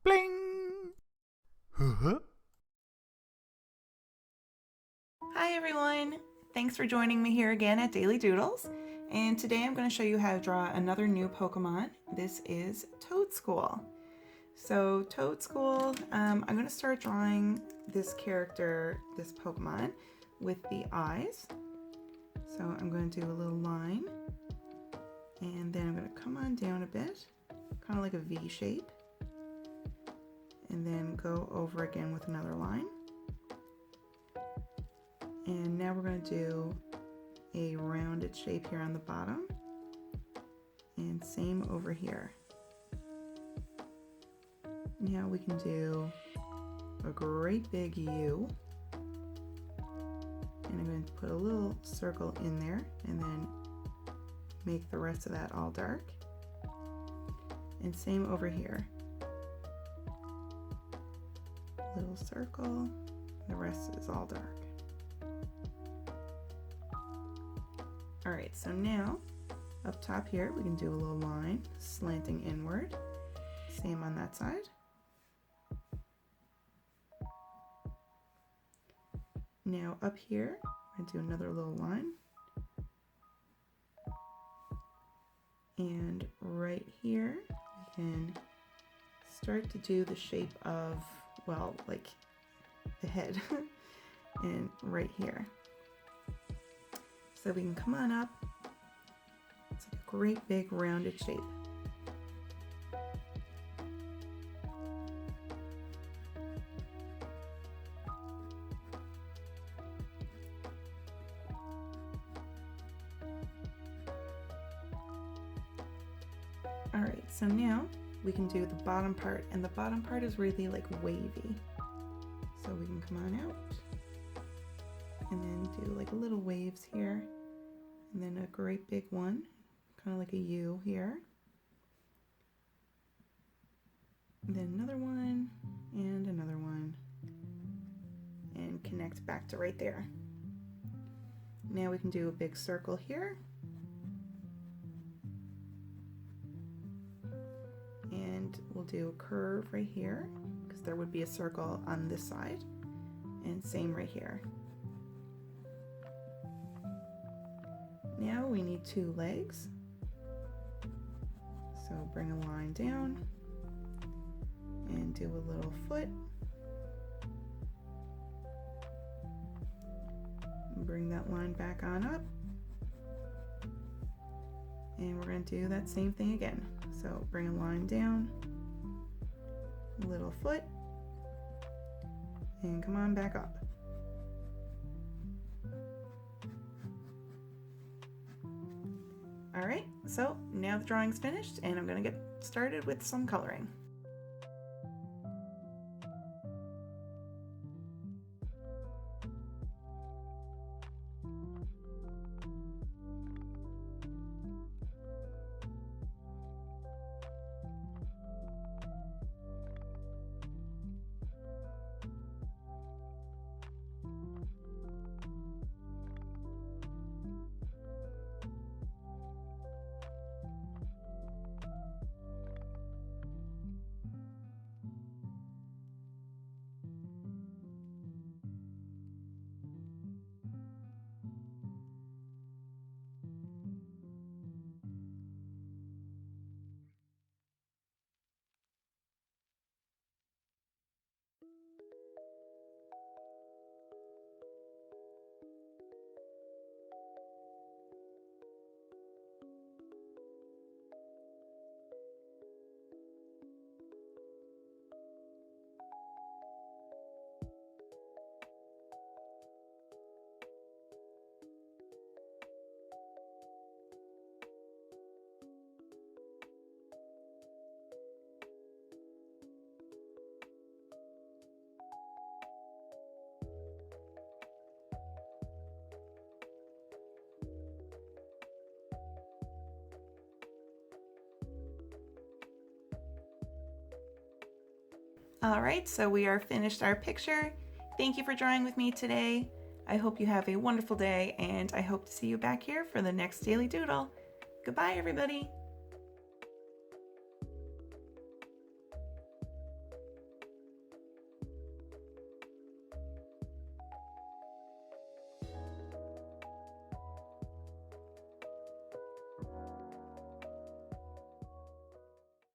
Bling! Huh? Hi everyone! Thanks for joining me here again at Daily Doodles. And today I'm going to show you how to draw another new Pokemon. This is Toedscool. So Toedscool, I'm going to start drawing this character, this Pokemon, with the eyes. So I'm going to do a little line. And then I'm going to come on down a bit, kind of like a V shape. And then go over again with another line. And now we're going to do a rounded shape here on the bottom. And same over here. Now we can do a great big U. And I'm going to put a little circle in there and then make the rest of that all dark. And same over here. Little circle, the rest is all dark. Alright, so now up top here we can do a little line slanting inward. Same on that side. Now up here, I'm going to do another little line. And right here, we can start to do the shape of, well, like the head. And right here. So we can come on up. It's like a great big rounded shape. Alright, so now we can do the bottom part, and the bottom part is really like wavy. So we can come on out and then do like little waves here, and then a great big one, kind of like a U here. And then another one, and connect back to right there. Now we can do a big circle here. And we'll do a curve right here, because there would be a circle on this side, and same right here. Now we need two legs. So bring a line down and do a little foot. Bring that line back on up. And we're going to do that same thing again. So bring a line down, little foot, and come on back up. All right, so now the drawing's finished and I'm going to get started with some coloring. All right, so we are finished our picture. Thank you for drawing with me today. I hope you have a wonderful day, and I hope to see you back here for the next Daily Doodle. Goodbye, everybody.